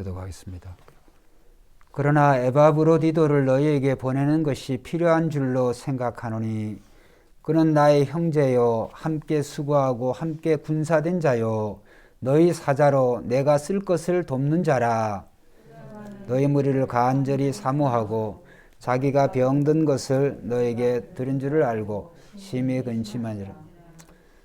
교독하겠습니다. 그러나 에바브로디도를 너희에게 보내는 것이 필요한 줄로 생각하노니 그는 나의 형제요 함께 수고하고 함께 군사된 자요 너희 사자로 내가 쓸 것을 돕는 자라. 너희 무리를 간절히 사모하고 자기가 병든 것을 너에게 들은 줄을 알고 심히 근심하니라.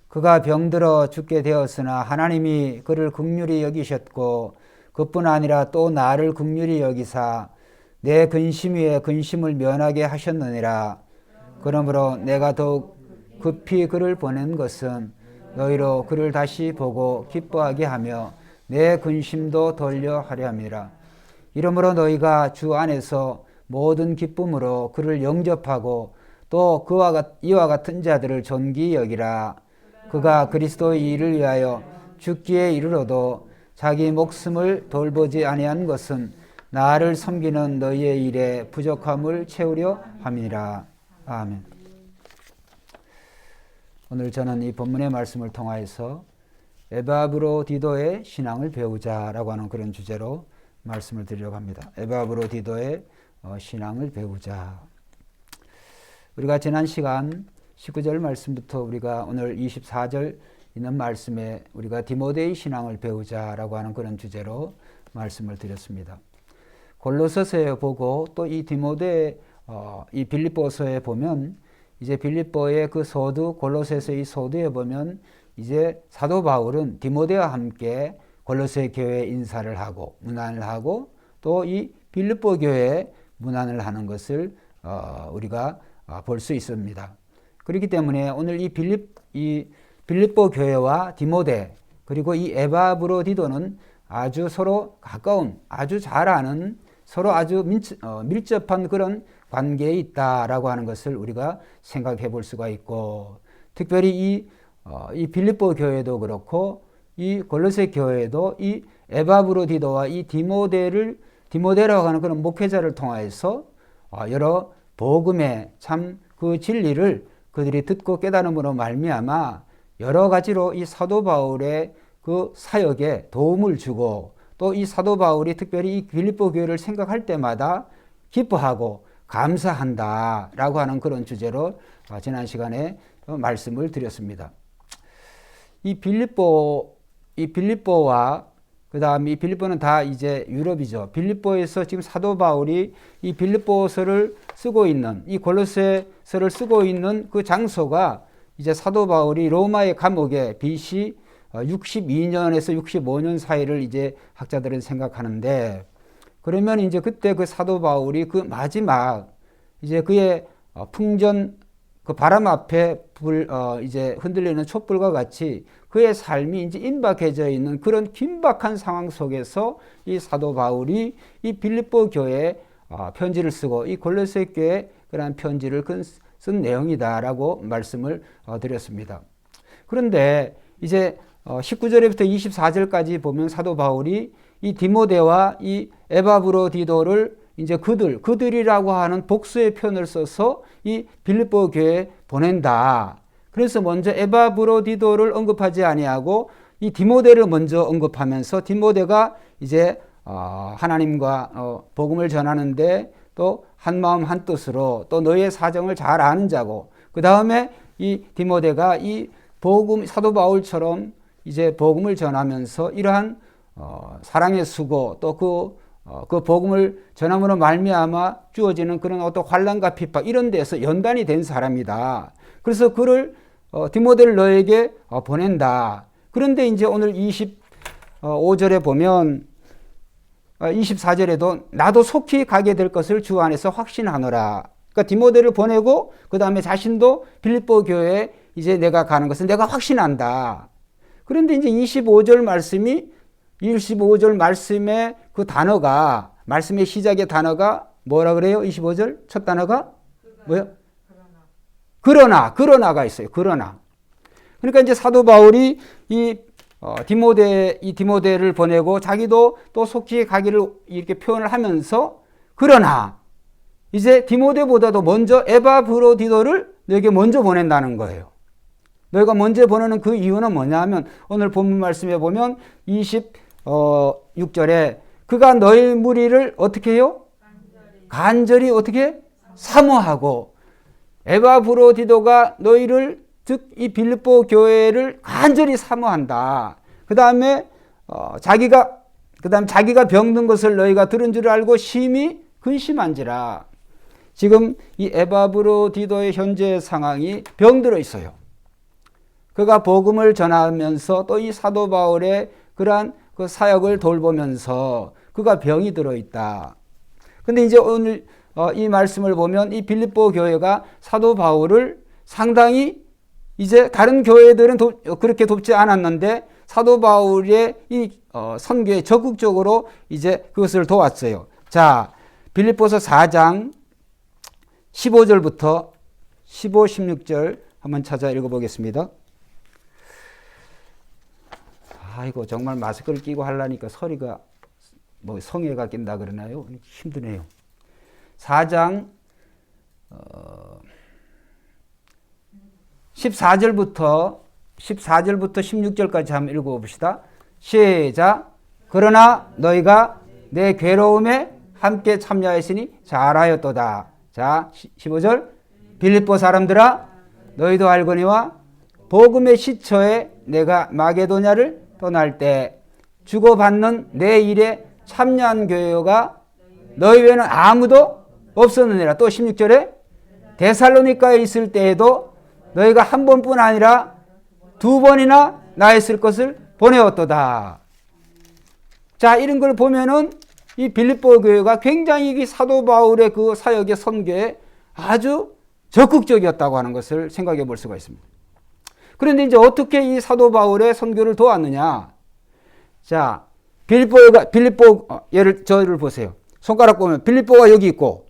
그가 병들어 죽게 되었으나 하나님이 그를 긍휼히 여기셨고 그뿐 아니라 또 나를 긍휼히 여기사 내 근심 위에 근심을 면하게 하셨느니라. 그러므로 내가 더욱 급히 그를 보낸 것은 너희로 그를 다시 보고 기뻐하게 하며 내 근심도 덜려 하려 함이라. 이러므로 너희가 주 안에서 모든 기쁨으로 그를 영접하고 또 이와 같은 자들을 존귀히 여기라. 그가 그리스도의 일을 위하여 죽기에 이르러도 자기 목숨을 돌보지 아니한 것은 나를 섬기는 너희의 일에 부족함을 채우려 함이라. 아멘. 오늘 저는 이 본문의 말씀을 통하여서 에바브로디도의 신앙을 배우자라고 하는 그런 주제로 말씀을 드리려고 합니다. 에바브로디도의 신앙을 배우자. 우리가 지난 시간 19절 말씀부터 우리가 오늘 24절 있는 말씀에 우리가 디모데의 신앙을 배우자라고 하는 그런 주제로 말씀을 드렸습니다. 골로새서에 보고 또 이 디모데 이 빌립보서에 보면 이제 빌립보의 그 소두 골로새서의 소두에 보면 이제 사도 바울은 디모데와 함께 골로새 교회에 인사를 하고 문안을 하고 또 이 빌립보 교회에 문안을 하는 것을 우리가 볼 수 있습니다. 그렇기 때문에 오늘 이 빌립보 교회와 디모데 그리고 이 에바브로디도는 아주 서로 가까운 아주 잘 아는 서로 아주 밀접한 그런 관계에 있다라고 하는 것을 우리가 생각해 볼 수가 있고 특별히 이 빌립보 교회도 그렇고 이 골로새 교회도 이 에바브로디도와 이 디모데라고 하는 그런 목회자를 통하여서 여러 복음의 참 그 진리를 그들이 듣고 깨달음으로 말미암아 여러 가지로 이 사도 바울의 그 사역에 도움을 주고 또 이 사도 바울이 특별히 이 빌립보 교회를 생각할 때마다 기뻐하고 감사한다라고 하는 그런 주제로 지난 시간에 말씀을 드렸습니다. 이 빌립보와 그다음 이 빌립보는 다 이제 유럽이죠. 빌립보에서 지금 사도 바울이 이 빌립보서를 쓰고 있는 이 골로새서를 쓰고 있는 그 장소가 이제 사도 바울이 로마의 감옥에 BC 62년에서 65년 사이를 이제 학자들은 생각하는데 그러면 이제 그때 그 사도 바울이 그 마지막 이제 그의 풍전 그 바람 앞에 이제 흔들리는 촛불과 같이 그의 삶이 이제 임박해져 있는 그런 긴박한 상황 속에서 이 사도 바울이 이 빌립보 교회에 편지를 쓰고 이 골로새 교회에 그런 편지를 쓴 내용이다라고 말씀을 드렸습니다. 그런데 이제 19절부터 24절까지 보면 사도 바울이 이 디모데와 이 에바브로디도를 이제 그들이라고 하는 복수의 표현을 써서 이 빌립보 교회에 보낸다. 그래서 먼저 에바브로디도를 언급하지 아니하고 이 디모데를 먼저 언급하면서 디모데가 이제 하나님과 복음을 전하는데 또 한마음 한뜻으로 또 너희의 사정을 잘 아는 자고 그 다음에 이 디모데가 이 복음 사도 바울처럼 이제 복음을 전하면서 이러한 사랑의 수고 또 그 복음을 전함으로 말미암아 주어지는 그런 어떤 환난과 핍박 이런 데서 연단이 된 사람이다. 그래서 그를 디모데를 너에게 보낸다. 그런데 이제 오늘 25절에 보면 24절에도 나도 속히 가게 될 것을 주 안에서 확신하노라. 그러니까 디모데를 보내고 그 다음에 자신도 빌립보 교회에 이제 내가 가는 것을 내가 확신한다. 그런데 이제 25절 말씀의 그 단어가 말씀의 시작의 단어가 뭐라 그래요? 25절 첫 단어가 뭐요? 그러나가 있어요. 그러나. 그러니까 이제 사도 바울이 이 디모데를 보내고 자기도 또 속히 가기를 이렇게 표현을 하면서 그러나 이제 디모데보다도 먼저 에바브로디도를 너에게 먼저 보낸다는 거예요. 너희가 먼저 보내는 그 이유는 뭐냐 하면 오늘 본문 말씀에 보면 26절에 그가 너희 무리를 어떻게 해요? 간절히 어떻게? 사모하고 에바브로디도가 너희를 즉 이 빌립보 교회를 간절히 사모한다. 그 다음에 자기가 병든 것을 너희가 들은 줄 알고 심히 근심한지라. 지금 이 에바브로디도의 현재 상황이 병들어 있어요. 그가 복음을 전하면서 또 이 사도 바울의 그러한 그 사역을 돌보면서 그가 병이 들어 있다. 근데 이제 오늘 이 말씀을 보면 이 빌립보 교회가 사도 바울을 상당히 이제 다른 교회들은 그렇게 돕지 않았는데 사도 바울의 이 선교에 적극적으로 이제 그것을 도왔어요. 자, 빌립보서 4장 15절부터 15, 16절 한번 찾아 읽어보겠습니다. 아이고, 정말 마스크를 끼고 하려니까 소리가 뭐 성애가 낀다 그러나요? 힘드네요. 4장 14절부터 16절까지 한번 읽어봅시다. 시작. 그러나 너희가 내 괴로움에 함께 참여하였으니 잘하였도다. 자, 15절. 빌립보 사람들아, 너희도 알거니와 복음의 시초에 내가 마게도냐를 떠날 때 주고받는 내 일에 참여한 교회가 너희 외에는 아무도 없었느니라. 또 16절에 데살로니가에 있을 때에도 너희가 한 번뿐 아니라 두 번이나 나의 쓸 것을 보내었도다. 자, 이런 걸 보면은 이 빌립보 교회가 굉장히 이 사도 바울의 그 사역의 선교에 아주 적극적이었다고 하는 것을 생각해 볼 수가 있습니다. 그런데 이제 어떻게 이 사도 바울의 선교를 도왔느냐? 자, 저를 보세요. 손가락 보면 빌립보가 여기 있고,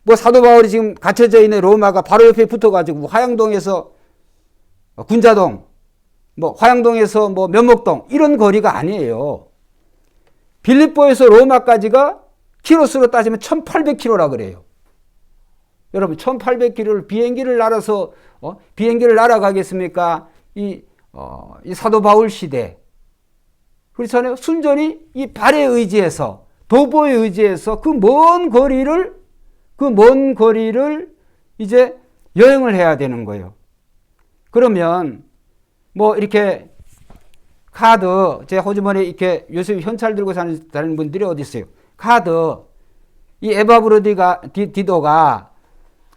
뭐 사도 바울이 지금 갇혀져 있는 로마가 바로 옆에 붙어가지고 화양동에서 군자동, 뭐 화양동에서 뭐 면목동 이런 거리가 아니에요. 빌립보에서 로마까지가 키로수로 따지면 1800km라 그래요. 여러분 1800km를 비행기를 날아가겠습니까? 이 사도 바울 시대. 그렇잖아요. 순전히 이 발에 의지해서 도보에 의지해서 그 먼 거리를 이제 여행을 해야 되는 거예요. 그러면 뭐 이렇게 카드, 제 호주머니에 이렇게 요즘 현찰 들고 사는 분들이 어디 있어요? 카드. 이 디도가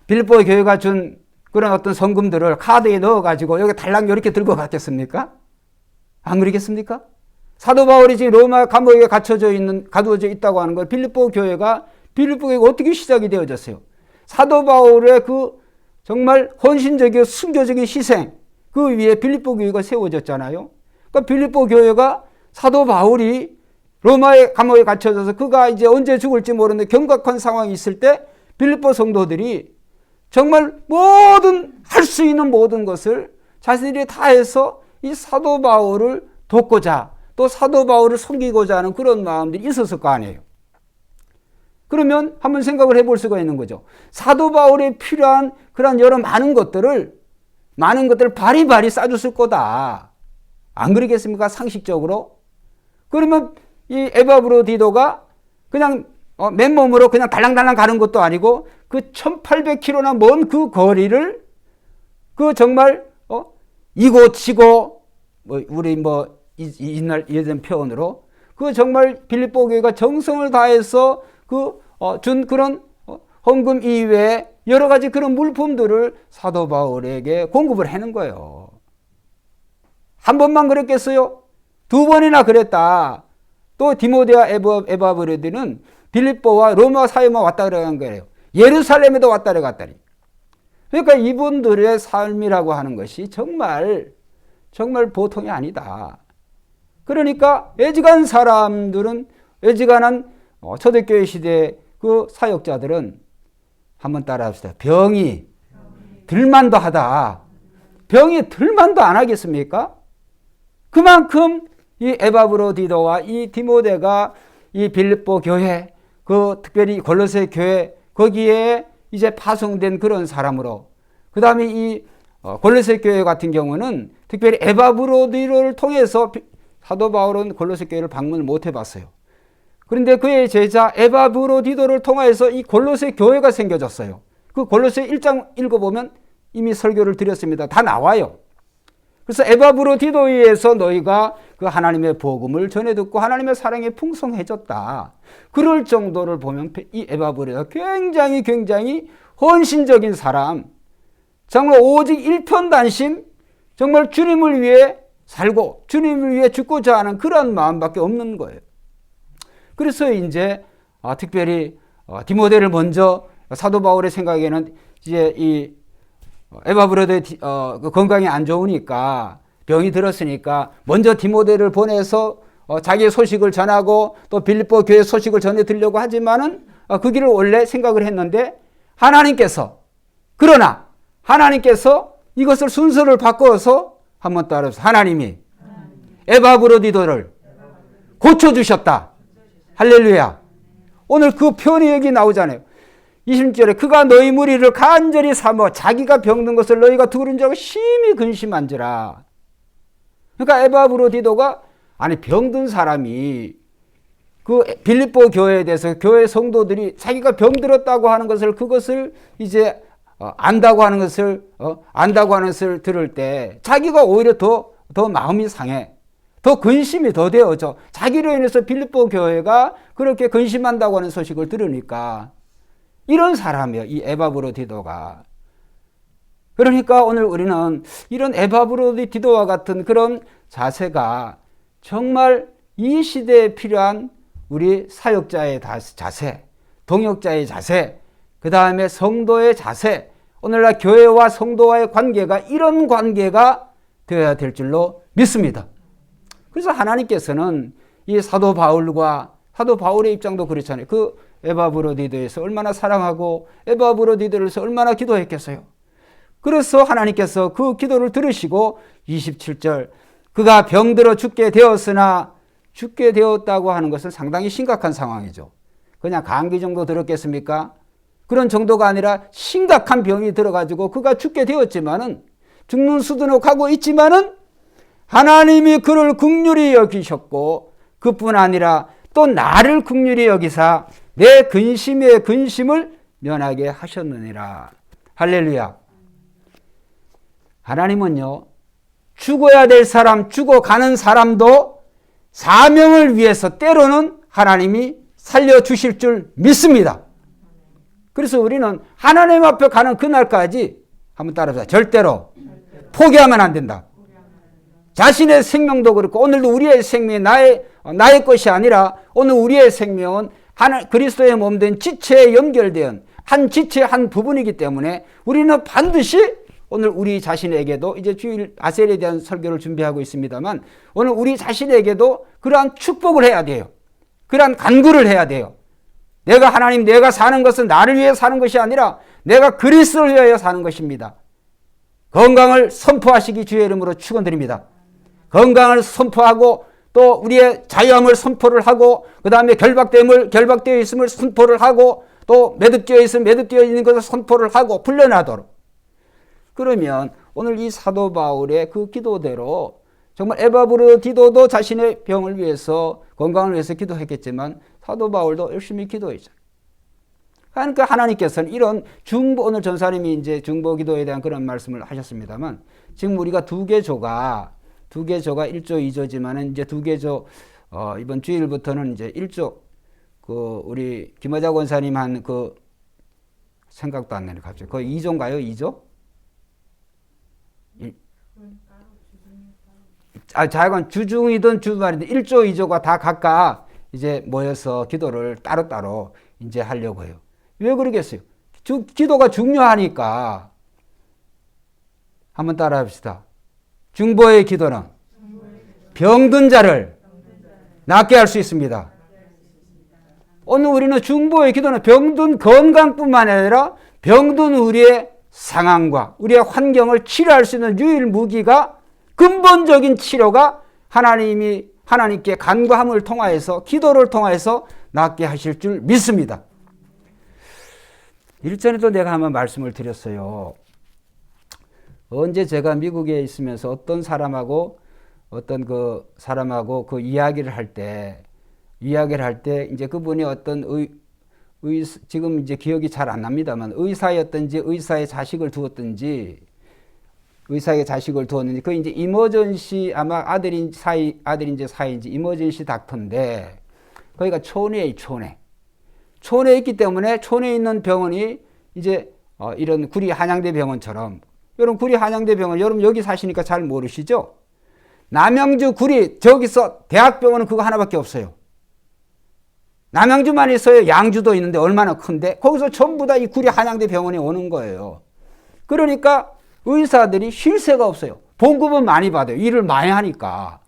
빌립보 교회가 준 그런 어떤 성금들을 카드에 넣어가지고 여기 달랑 이렇게 들고 갔겠습니까? 안 그러겠습니까? 사도 바울이 지금 로마 감옥에 가두어져 있다고 하는 걸 빌립보 교회가 어떻게 시작이 되어졌어요? 사도 바울의 그 정말 헌신적이고 순교적인 희생, 그 위에 빌립보 교회가 세워졌잖아요. 그러니까 빌립보 교회가 사도 바울이 로마의 감옥에 갇혀져서 그가 이제 언제 죽을지 모르는 경각한 상황이 있을 때 빌립보 성도들이 정말 할 수 있는 모든 것을 자신들이 다해서 이 사도 바울을 돕고자 또 사도 바울을 섬기고자 하는 그런 마음들이 있었을 거 아니에요. 그러면 한번 생각을 해볼 수가 있는 거죠. 사도 바울에 필요한 그런 여러 많은 것들을 바리바리 싸줬을 거다. 안 그러겠습니까? 상식적으로. 그러면 이 에바브로디도가 그냥 맨몸으로 그냥 달랑달랑 가는 것도 아니고 그 1800km나 먼 그 거리를 그 정말 이고치고 우리 옛날 예전 표현으로 그 정말 빌립보 교회가 정성을 다해서 준 그런 헌금 이외에 여러 가지 그런 물품들을 사도 바울에게 공급을 하는 거예요. 한 번만 그랬겠어요? 두 번이나 그랬다. 또 디모데와 에바브로디는 빌립보와 로마 사이만 왔다 그러는 거예요. 예루살렘에도 왔다 갔다니. 그러니까 이분들의 삶이라고 하는 것이 정말 보통이 아니다. 그러니까 애지간 사람들은 애지간한 초대교회 시대 그 사역자들은 한번 따라합시다. 병이 들만도 하다. 병이 들만도 안 하겠습니까? 그만큼 이 에바브로디도와 이 디모데가 이 빌립보 교회, 그 특별히 골로새 교회 거기에 이제 파송된 그런 사람으로, 그 다음에 이 골로새 교회 같은 경우는 특별히 에바브로디도를 통해서 사도 바울은 골로새 교회를 방문을 못 해봤어요. 그런데 그의 제자 에바브로디도를 통하여서 이 골로새 교회가 생겨졌어요. 그 골로새 1장 읽어보면 이미 설교를 드렸습니다. 다 나와요. 그래서 에바브로디도에 의해서 너희가 그 하나님의 복음을 전해 듣고 하나님의 사랑에 풍성해졌다. 그럴 정도를 보면 이 에바브로디도가 굉장히 헌신적인 사람, 정말 오직 일편단심, 정말 주님을 위해 살고 주님을 위해 죽고자 하는 그런 마음밖에 없는 거예요. 그래서 이제 특별히 디모데를 먼저 사도 바울의 생각에는 이제 이 에바브로도의 건강이 안 좋으니까 병이 들었으니까 먼저 디모데를 보내서 자기의 소식을 전하고 또 빌립보 교회 소식을 전해드리려고 하지만은 그 길을 원래 생각을 했는데 그러나 하나님께서 이것을 순서를 바꿔서 한번 따라서 하나님이 에바브로디도를 고쳐주셨다. 할렐루야. 오늘 그 표현이 여기 나오잖아요. 20절에 그가 너희 무리를 간절히 삼어 자기가 병든 것을 너희가 들은 줄 알고 심히 근심한지라. 그러니까 에바브로디도가 병든 사람이 그 빌립보 교회에 대해서 교회 성도들이 자기가 병들었다고 하는 것을 그것을 이제 안다고 하는 것을 들을 때 자기가 오히려 더 마음이 상해. 더 근심이 더 되어져. 자기로 인해서 빌립보 교회가 그렇게 근심한다고 하는 소식을 들으니까 이런 사람이에요. 이 에바브로디도가. 그러니까 오늘 우리는 이런 에바브로디도와 같은 그런 자세가 정말 이 시대에 필요한 우리 사역자의 자세, 동역자의 자세, 그 다음에 성도의 자세, 오늘날 교회와 성도와의 관계가 이런 관계가 되어야 될 줄로 믿습니다. 그래서 하나님께서는 이 사도 바울의 입장도 그렇잖아요. 그 에바브로디도에서 얼마나 사랑하고 에바브로디도에서 얼마나 기도했겠어요. 그래서 하나님께서 그 기도를 들으시고 27절 그가 병들어 죽게 되었으나 죽게 되었다고 하는 것은 상당히 심각한 상황이죠. 그냥 감기 정도 들었겠습니까? 그런 정도가 아니라 심각한 병이 들어가지고 그가 죽게 되었지만은 죽는 수준으로 가고 있지만은 하나님이 그를 긍휼히 여기셨고 그뿐 아니라 또 나를 긍휼히 여기사 내 근심의 근심을 면하게 하셨느니라. 할렐루야. 하나님은요, 죽어야 될 사람, 죽어가는 사람도 사명을 위해서 때로는 하나님이 살려주실 줄 믿습니다. 그래서 우리는 하나님 앞에 가는 그날까지 한번 따라서 절대로 포기하면 안 된다. 자신의 생명도 그렇고 오늘도 우리의 생명이 나의 것이 아니라 오늘 우리의 생명은 그리스도의 몸된 지체에 연결된 한 지체의 한 부분이기 때문에 우리는 반드시 오늘 우리 자신에게도 이제 주일 아셀에 대한 설교를 준비하고 있습니다만 오늘 우리 자신에게도 그러한 축복을 해야 돼요. 그러한 간구를 해야 돼요. 내가 사는 것은 나를 위해 사는 것이 아니라 내가 그리스도를 위하여 사는 것입니다. 건강을 선포하시기 주의 이름으로 축원드립니다. 건강을 선포하고 또 우리의 자유함을 선포를 하고 그 다음에 결박되어 있음을 선포를 하고 또 매듭되어 있으면 매듭되어 있는 것을 선포를 하고 풀려나도록. 그러면 오늘 이 사도 바울의 그 기도대로 정말 에바브로디도도 자신의 병을 위해서 건강을 위해서 기도했겠지만 사도 바울도 열심히 기도했죠. 그러니까 하나님께서는 이런 오늘 전사님이 이제 중보 기도에 대한 그런 말씀을 하셨습니다만 지금 우리가 두 개조가 1조, 2조지만은 이제 두 개조 이번 주일부터는 이제 1조 우리 김어자 권사님 한 생각도 안 나네 갑자기. 2조인가요? 2조? 자건 주중이든 주말이든 1조, 2조가 다 각각 이제 모여서 기도를 따로따로 이제 하려고 해요. 왜 그러겠어요? 기도가 중요하니까. 한번 따라 합시다. 중보의 기도는 병든 자를 낫게 할 수 있습니다. 오늘 우리는 중보의 기도는 병든 건강뿐만 아니라 병든 우리의 상황과 우리의 환경을 치료할 수 있는 유일 무기가 근본적인 치료가 하나님께 간구함을 통하여서 기도를 통하여서 낫게 하실 줄 믿습니다. 일전에도 내가 한번 말씀을 드렸어요. 언제 제가 미국에 있으면서 어떤 사람하고 그 이야기를 할 때 이야기를 할 때 이제 그분이 어떤 지금 이제 기억이 잘 안 납니다만 의사였든지 의사의 자식을 두었든지 그 이제 이머전시 아마 아들인지 사이인지 이머전시 닥터인데 거기가 촌에 있기 때문에 촌에 있는 병원이 이제 이런 구리 한양대 병원처럼 여러분 구리 한양대 병원 여러분 여기 사시니까 잘 모르시죠? 남양주 구리 저기서 대학병원은 그거 하나밖에 없어요. 남양주만 있어요. 양주도 있는데 얼마나 큰데 거기서 전부 다 이 구리 한양대 병원에 오는 거예요. 그러니까 의사들이 쉴 새가 없어요. 봉급은 많이 받아요. 일을 많이 하니까.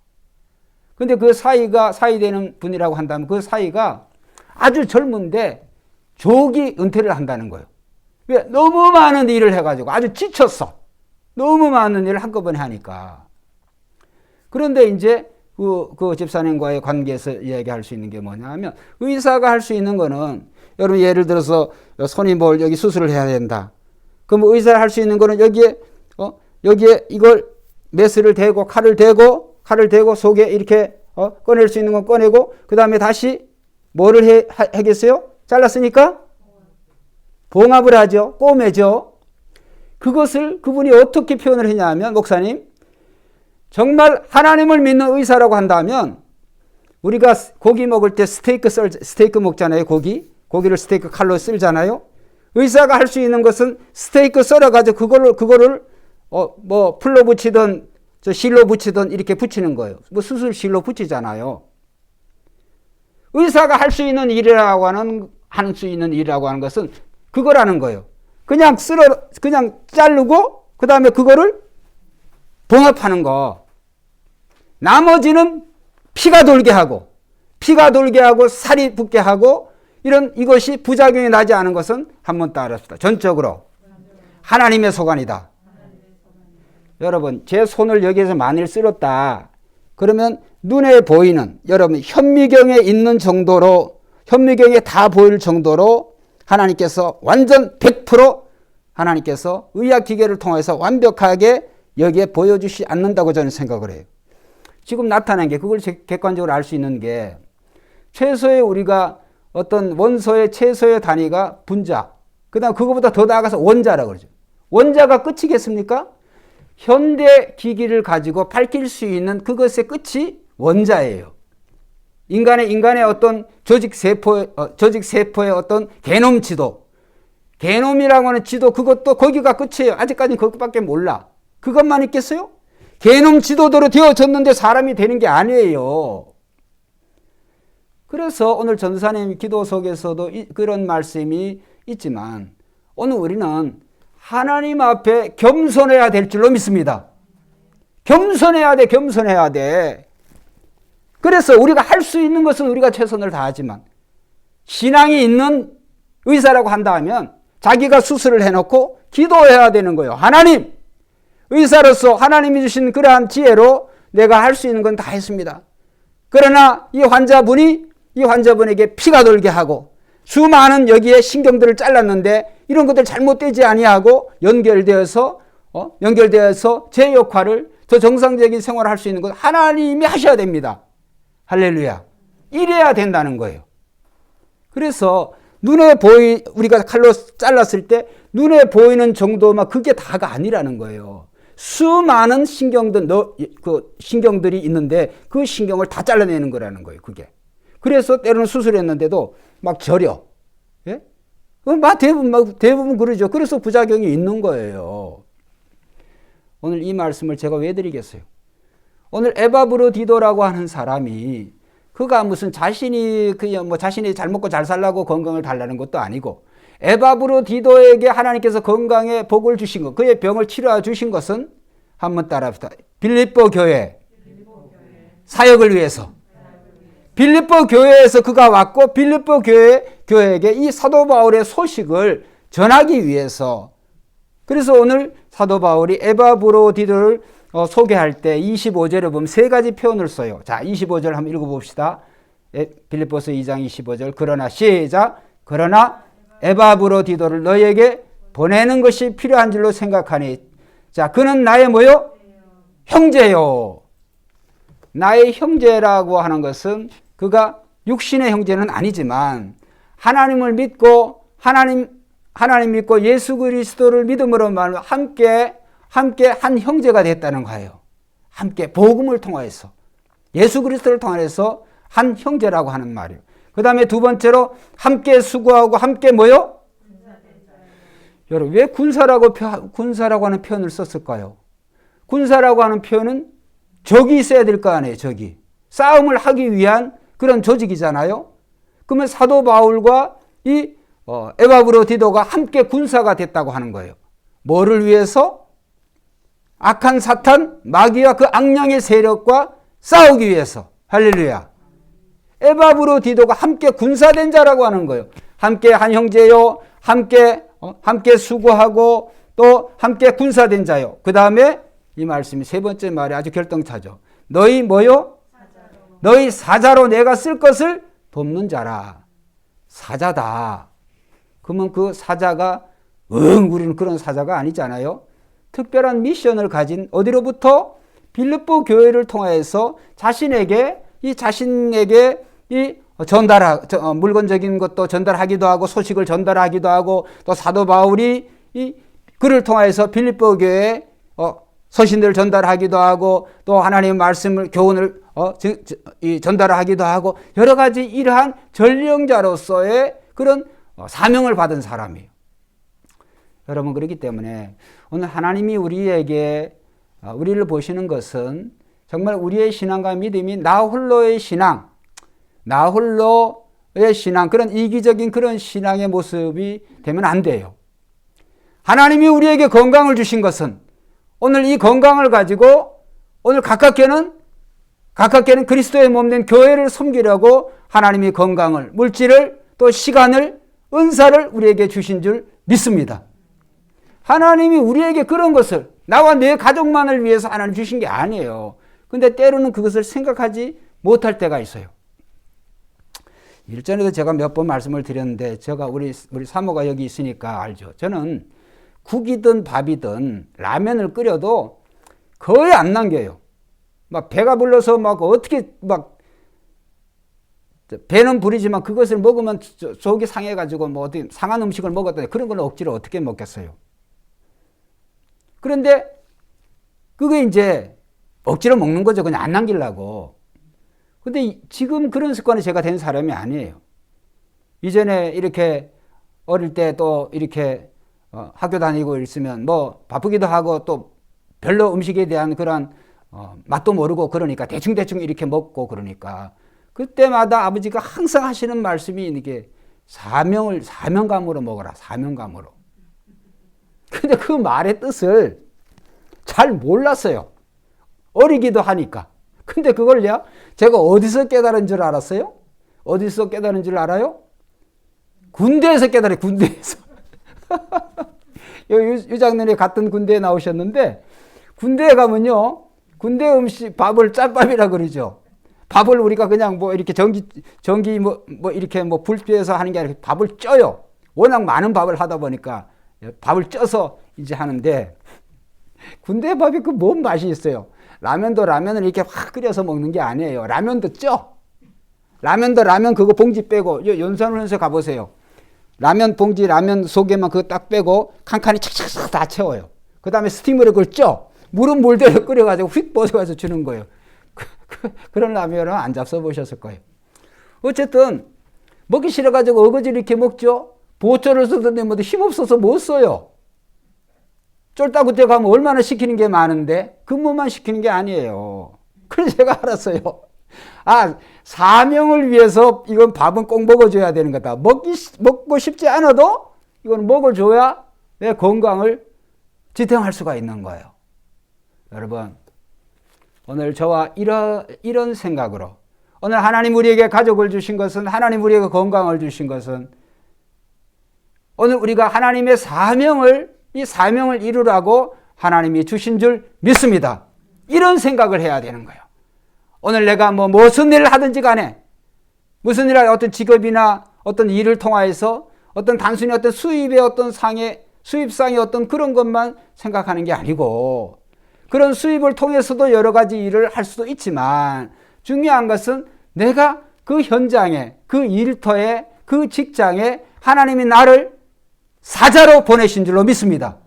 근데 그 사이 되는 분이라고 한다면 그 사이가 아주 젊은데 조기 은퇴를 한다는 거예요. 왜? 너무 많은 일을 해가지고 아주 지쳤어. 너무 많은 일을 한꺼번에 하니까. 그런데 이제 그 집사님과의 관계에서 이야기할 수 있는 게 뭐냐 하면 의사가 할 수 있는 거는 여러분 예를 들어서 손이 여기 수술을 해야 된다. 그럼 의사가 할 수 있는 거는 여기에 이걸 메스를 대고 칼을 대고 속에 이렇게 꺼낼 수 있는 건 꺼내고 그 다음에 다시 뭐를 하겠어요? 잘랐으니까 봉합을 하죠. 꼬매죠. 그것을 그분이 어떻게 표현을 했냐 하면 목사님 정말 하나님을 믿는 의사라고 한다면 우리가 고기 먹을 때 스테이크 먹잖아요. 고기를 스테이크 칼로 썰잖아요. 의사가 할 수 있는 것은 스테이크 썰어가지고 그거를 풀로 붙이든 실로 붙이든 이렇게 붙이는 거예요. 수술 실로 붙이잖아요. 의사가 할 수 있는 일이라고 하는 것은 그거라는 거예요. 그냥 자르고 그 다음에 그거를 봉합하는 거. 나머지는 피가 돌게 하고 살이 붙게 하고 이것이 부작용이 나지 않은 것은 한번 따라합시다. 전적으로 하나님의 소관이다. 여러분 제 손을 여기에서 만일 쓸었다. 그러면 눈에 보이는 여러분 현미경에 있는 정도로 현미경에 다 보일 정도로 하나님께서 완전 100% 하나님께서 의학기계를 통해서 완벽하게 여기에 보여주시 않는다고 저는 생각을 해요. 지금 나타난 게 그걸 객관적으로 알 수 있는 게 최소의 우리가 어떤 원소의 최소의 단위가 분자 그 다음 그거보다 더 나아가서 원자라고 그러죠. 원자가 끝이겠습니까? 현대 기기를 가지고 밝힐 수 있는 그것의 끝이 원자예요. 인간의 어떤 조직세포의 어떤 게놈 지도 게놈이라고 하는 지도 그것도 거기가 끝이에요. 아직까지는 그것밖에 몰라. 그것만 있겠어요? 게놈 지도대로 되어졌는데 사람이 되는 게 아니에요. 그래서 오늘 전도사님 기도 속에서도 그런 말씀이 있지만 오늘 우리는 하나님 앞에 겸손해야 될 줄로 믿습니다. 겸손해야 돼. 그래서 우리가 할 수 있는 것은 우리가 최선을 다하지만 신앙이 있는 의사라고 한다면 자기가 수술을 해놓고 기도해야 되는 거예요. 하나님, 의사로서 하나님이 주신 그러한 지혜로 내가 할 수 있는 건 다 했습니다. 그러나 이 환자분에게 피가 돌게 하고 수많은 여기에 신경들을 잘랐는데 이런 것들 잘못되지 아니하고 연결되어서 제 역할을 더 정상적인 생활을 할 수 있는 것 하나님이 하셔야 됩니다. 할렐루야. 이래야 된다는 거예요. 그래서 우리가 칼로 잘랐을 때 눈에 보이는 정도만 그게 다가 아니라는 거예요. 수많은 신경들이 있는데 그 신경을 다 잘라내는 거라는 거예요. 그게. 그래서 때로는 수술했는데도 막 저려. 예? 대부분 그러죠. 그래서 부작용이 있는 거예요. 오늘 이 말씀을 제가 왜 드리겠어요? 오늘 에바브로디도라고 하는 사람이 그가 무슨 자신이 잘 먹고 잘 살라고 건강을 달라는 것도 아니고 에바브로디도에게 하나님께서 건강에 복을 주신 것, 그의 병을 치료해 주신 것은 한번 따라합시다. 빌립보 교회 사역을 위해서. 빌립보 교회에서 그가 왔고 빌립보 교회에게 이 사도 바울의 소식을 전하기 위해서. 그래서 오늘 사도 바울이 에바브로디도를 소개할 때 25절에 보면 세 가지 표현을 써요. 자, 25절 한번 읽어봅시다. 빌립보서 2장 25절. 그러나 시작. 그러나 에바브로디도를 너에게 보내는 것이 필요한 줄로 생각하니. 자, 그는 나의 뭐요? 형제요. 나의 형제라고 하는 것은 그가 육신의 형제는 아니지만 하나님을 믿고 하나님 믿고 예수 그리스도를 믿음으로 말하면 함께 한 형제가 됐다는 거예요. 함께 복음을 통하여서 예수 그리스도를 통해서 한 형제라고 하는 말이에요. 그 다음에 두 번째로 함께 수고하고 함께 뭐요? 여러분 왜 군사라고 하는 표현을 썼을까요? 군사라고 하는 표현은 적이 있어야 될 거 아니에요. 적이. 싸움을 하기 위한 그런 조직이잖아요. 그러면 사도 바울과 이 에바브로디도가 함께 군사가 됐다고 하는 거예요. 뭐를 위해서? 악한 사탄, 마귀와 그 악령의 세력과 싸우기 위해서. 할렐루야. 에바브로디도가 함께 군사된 자라고 하는 거예요. 함께 한 형제요. 함께 수고하고 또 함께 군사된 자요. 그 다음에 이 말씀이 세 번째 말이 아주 결정차죠. 너희 뭐요? 너희 사자로 내가 쓸 것을 돕는 자라. 사자다. 그러면 그 사자가 우리는 그런 사자가 아니잖아요. 특별한 미션을 가진 어디로부터? 빌립보 교회를 통해서 자신에게 물건적인 것도 전달하기도 하고 소식을 전달하기도 하고 또 사도 바울이 그를 통해서 빌립보 교회에 서신들을 전달하기도 하고 또 하나님의 말씀을 교훈을 전달하기도 하고 여러 가지 이러한 전령자로서의 그런 사명을 받은 사람이에요. 여러분 그렇기 때문에 오늘 하나님이 우리를 보시는 것은 정말 우리의 신앙과 믿음이 나 홀로의 신앙 그런 이기적인 그런 신앙의 모습이 되면 안 돼요. 하나님이 우리에게 건강을 주신 것은 오늘 이 건강을 가지고 오늘 가깝게는 그리스도의 몸된 교회를 섬기려고 하나님이 건강을, 물질을, 또 시간을, 은사를 우리에게 주신 줄 믿습니다. 하나님이 우리에게 그런 것을 나와 내 가족만을 위해서 하나님 주신 게 아니에요. 근데 때로는 그것을 생각하지 못할 때가 있어요. 일전에도 제가 몇 번 말씀을 드렸는데 제가 우리 사모가 여기 있으니까 알죠. 저는 국이든 밥이든 라면을 끓여도 거의 안 남겨요. 막 배가 불러서 막 어떻게 막 배는 부리지만 그것을 먹으면 속이 상해가지고 뭐 어디 상한 음식을 먹었다 그런 걸 억지로 어떻게 먹겠어요. 그런데 그게 이제 억지로 먹는 거죠. 그냥 안 남기려고. 근데 지금 그런 습관이 제가 된 사람이 아니에요. 이전에 이렇게 어릴 때 또 이렇게 학교 다니고 있으면 뭐 바쁘기도 하고 또 별로 음식에 대한 그런 맛도 모르고 그러니까 대충 이렇게 먹고 그러니까 그때마다 아버지가 항상 하시는 말씀이 이게 사명감으로 먹어라. 사명감으로. 근데 그 말의 뜻을 잘 몰랐어요. 어리기도 하니까. 근데 그걸요, 제가 어디서 깨달은 줄 알았어요? 어디서 깨달은 줄 알아요? 군대에서 깨달아요, 군대에서. 유 장로님 같은 군대에 나오셨는데, 군대에 가면요, 군대 음식, 밥을 짤밥이라 그러죠. 밥을 우리가 그냥 뭐 이렇게 전기 뭐 이렇게 뭐 불피해서 하는 게 아니라 밥을 쪄요. 워낙 많은 밥을 하다 보니까 밥을 쪄서 이제 하는데, 군대 밥이 그 뭔 맛이 있어요? 라면을 이렇게 확 끓여서 먹는 게 아니에요. 라면도 쪄. 라면 그거 봉지 빼고, 연산훈에서 가보세요. 라면 봉지, 라면 속에만 그거 딱 빼고, 칸칸이 착착착 다 채워요. 그 다음에 스팀으로 그걸 쪄. 물은 물대로 끓여가지고 휙 벗어가서 주는 거예요. 그런 라면은 안 잡숴보셨을 거예요. 어쨌든, 먹기 싫어가지고 어거지로 이렇게 먹죠? 보초를 쓰던데 뭐 힘없어서 못 써요. 쫄딱 그때 가면 얼마나 시키는 게 많은데 근무만 시키는 게 아니에요. 그래서 제가 알았어요. 사명을 위해서 이건 밥은 꼭 먹어줘야 되는 거다. 먹고 싶지 않아도 이건 먹어줘야 내 건강을 지탱할 수가 있는 거예요. 여러분, 오늘 저와 이런 생각으로 오늘 하나님 우리에게 가족을 주신 것은, 하나님 우리에게 건강을 주신 것은 오늘 우리가 하나님의 이 사명을 이루라고 하나님이 주신 줄 믿습니다. 이런 생각을 해야 되는 거예요. 오늘 내가 무슨 일을 하든지 간에, 무슨 일을 어떤 직업이나 어떤 일을 통하여서 어떤 단순히 어떤 수입의 어떤 수입상의 어떤 그런 것만 생각하는 게 아니고, 그런 수입을 통해서도 여러 가지 일을 할 수도 있지만 중요한 것은 내가 그 현장에, 그 일터에, 그 직장에 하나님이 나를 사자로 보내신 줄로 믿습니다.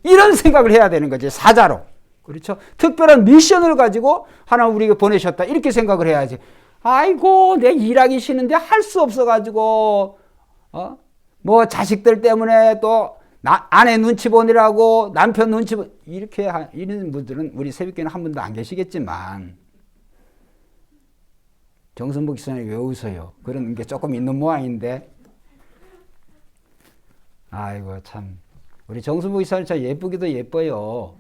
이런 생각을 해야 되는 거지. 사자로. 그렇죠? 특별한 미션을 가지고 하나님 우리에게 보내셨다. 이렇게 생각을 해야지. 아이고, 내 일하기 싫은데 할 수 없어가지고, 뭐 자식들 때문에 또 아내 눈치 보느라고 남편 눈치 이렇게 이런 분들은 우리 새벽교회는 한 분도 안 계시겠지만, 정순복 기사님 왜 웃어요? 그런 게 조금 있는 모양인데. 아이고, 참. 우리 정순복 기사님 참 예쁘기도 예뻐요.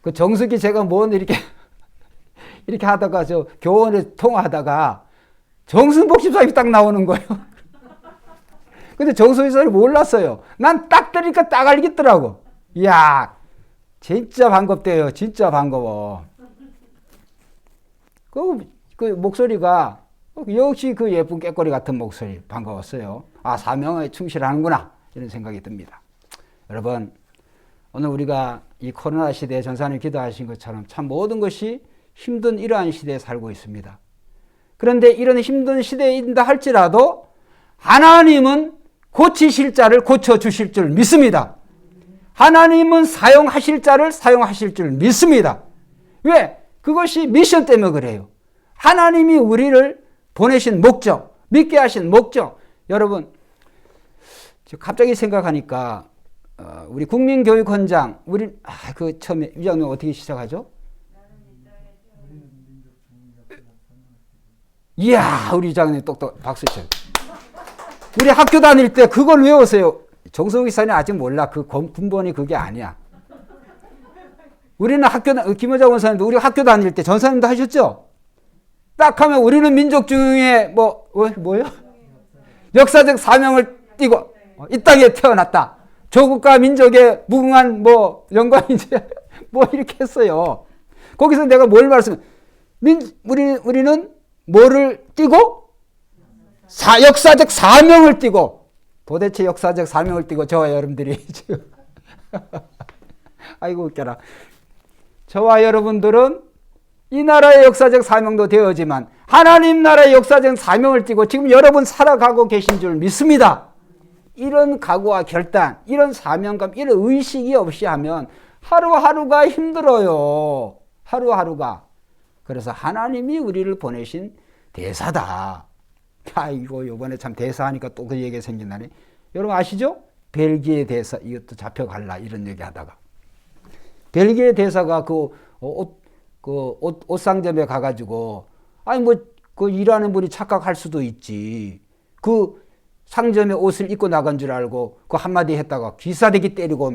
그 정숙이 제가 뭔 이렇게, 이렇게 하다가 저 교원에 통화하다가 정순복 집사님이 딱 나오는 거예요. 근데 정순복 집사님이 몰랐어요. 난 딱 들으니까 딱 알겠더라고. 이야, 진짜 반갑대요. 진짜 반가워. 그 목소리가 역시 그 예쁜 깨꼬리 같은 목소리 반가웠어요. 아, 사명에 충실하는구나 이런 생각이 듭니다. 여러분, 오늘 우리가 이 코로나 시대에 전사님 기도하신 것처럼 참 모든 것이 힘든 이러한 시대에 살고 있습니다. 그런데 이런 힘든 시대에 있다 할지라도 하나님은 고치실 자를 고쳐주실 줄 믿습니다. 하나님은 사용하실 자를 사용하실 줄 믿습니다. 왜? 그것이 미션 때문에 그래요. 하나님이 우리를 보내신 목적, 믿게 하신 목적. 여러분, 갑자기 생각하니까 우리 국민교육헌장, 우리 그 처음에 위장님 어떻게 시작하죠? 이야, 우리 위장님 똑똑 박수 쳐요. 우리 학교 다닐 때 그걸 외우세요. 정성욱 기사님 아직 몰라. 그 군번이 그게 아니야. 우리는 김여자 원사님도 우리 학교 다닐 때 전사님도 하셨죠? 딱 하면 우리는 민족 중에 뭐요? 역사적 사명을 띠고 이 땅에 태어났다. 조국과 민족의 무궁한 영광이지 이렇게 했어요. 거기서 내가 뭘 우리는 뭐를 띠고 역사적 사명을 띠고 도대체 역사적 사명을 띠고 저와 여러분들이 지금 아이고 웃겨라. 저와 여러분들은 이 나라의 역사적 사명도 되어지만 하나님 나라의 역사적 사명을 띠고 지금 여러분 살아가고 계신 줄 믿습니다. 이런 각오와 결단, 이런 사명감, 이런 의식이 없이 하면 하루하루가 힘들어요. 하루하루가. 그래서 하나님이 우리를 보내신 대사다. 아이고 이번에 참 대사하니까 또 그 얘기가 생긴다네. 여러분 아시죠? 벨기에 대사 이것도 잡혀갈라 이런 얘기하다가 벨기에 대사가 옷 상점에 가가지고 그 일하는 분이 착각할 수도 있지. 그 상점에 옷을 입고 나간 줄 알고 그 한마디 했다가 기사대기 때리고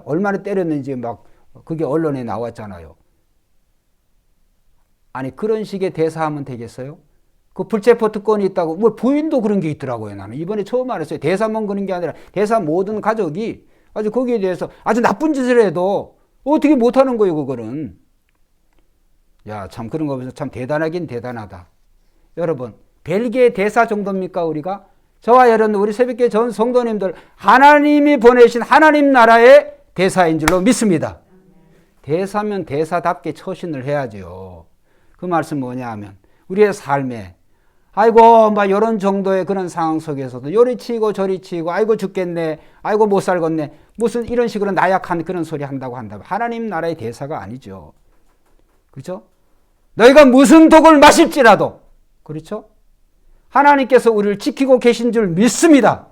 얼마나 때렸는지 그게 언론에 나왔잖아요. 아니 그런 식의 대사하면 되겠어요? 그 불체포 특권이 있다고 부인도 그런 게 있더라고요. 나는 이번에 처음 알았어요. 대사만 그런 게 아니라 대사 모든 가족이 아주 거기에 대해서 아주 나쁜 짓을 해도 어떻게 못하는 거예요. 그거는. 야, 참 그런 거 보면서 참 대단하긴 대단하다. 여러분, 벨기에 대사 정도입니까 우리가? 저와 여러분 우리 새벽교회 전 성도님들 하나님이 보내신 하나님 나라의 대사인 줄로 믿습니다. 대사면 대사답게 처신을 해야죠. 그 말씀 뭐냐 하면 우리의 삶에 아이고 이런 정도의 그런 상황 속에서도 요리 치고 저리 치고 아이고 죽겠네 아이고 못 살겠네 무슨 이런 식으로 나약한 그런 소리 한다고 한다면 하나님 나라의 대사가 아니죠. 그렇죠? 너희가 무슨 독을 마실지라도 그렇죠? 하나님께서 우리를 지키고 계신 줄 믿습니다.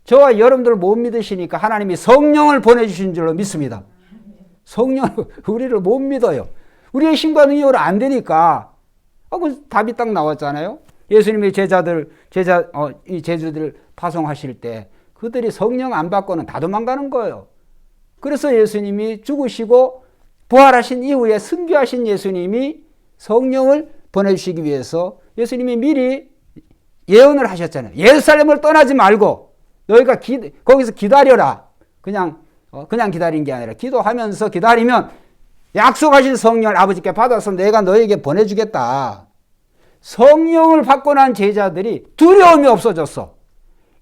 저와 여러분들 못 믿으시니까 하나님이 성령을 보내주신 줄로 믿습니다. 성령 우리를 못 믿어요. 우리의 힘과 능력으로 안 되니까 그 답이 딱 나왔잖아요. 예수님이 이 제자들 파송하실 때 그들이 성령 안 받고는 다 도망가는 거예요. 그래서 예수님이 죽으시고 부활하신 이후에 승귀하신 예수님이 성령을 보내주시기 위해서 예수님이 미리 예언을 하셨잖아요. 예루살렘을 떠나지 말고 너희가 거기서 기다려라. 그냥 기다린 게 아니라 기도하면서 기다리면 약속하신 성령을 아버지께 받아서 내가 너에게 보내주겠다. 성령을 받고 난 제자들이 두려움이 없어졌어.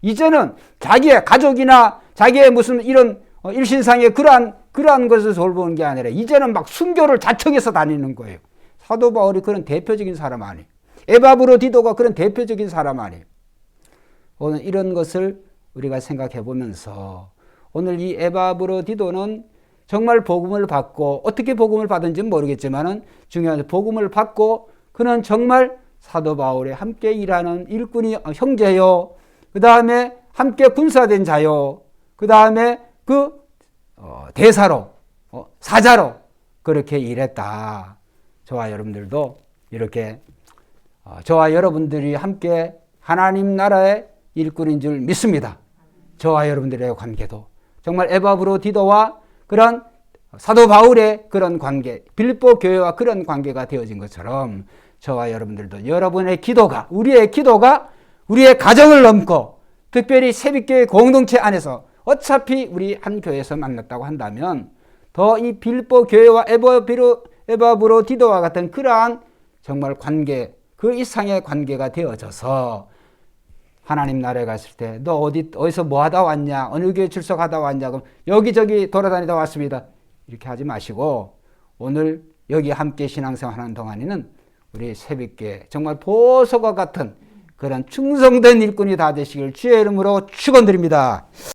이제는 자기의 가족이나 자기의 무슨 이런 일신상의 그러한 것을 돌보는 게 아니라 이제는 순교를 자청해서 다니는 거예요. 사도 바울이 그런 대표적인 사람 아니에요. 에바브로디도가 그런 대표적인 사람 아니에요. 오늘 이런 것을 우리가 생각해 보면서 오늘 이 에바브로디도는 정말 복음을 받고 어떻게 복음을 받은지는 모르겠지만 중요한 복음을 받고 그는 정말 사도 바울에 함께 일하는 일꾼이 형제요. 그 다음에 함께 군사된 자요. 그 다음에 그 대사로 사자로 그렇게 일했다. 저와 여러분들도 이렇게 저와 여러분들이 함께 하나님 나라의 일꾼인 줄 믿습니다. 저와 여러분들의 관계도 정말 에바브로디도와 그런 사도 바울의 그런 관계, 빌립보 교회와 그런 관계가 되어진 것처럼 저와 여러분들도 여러분의 기도가, 우리의 기도가 우리의 가정을 넘고 특별히 새벽교회 공동체 안에서 어차피 우리 한 교회에서 만났다고 한다면 더 이 빌립보 교회와 에바브로디도와 같은 그러한 정말 관계, 그 이상의 관계가 되어져서 하나님 나라에 갔을 때 너 어디서 뭐 하다 왔냐? 어느 교회 출석하다 왔냐? 그럼 여기저기 돌아다니다 왔습니다. 이렇게 하지 마시고 오늘 여기 함께 신앙생활하는 동안에는 우리 새벽교회 정말 보석과 같은 그런 충성된 일꾼이 다 되시길 주의 이름으로 축원드립니다.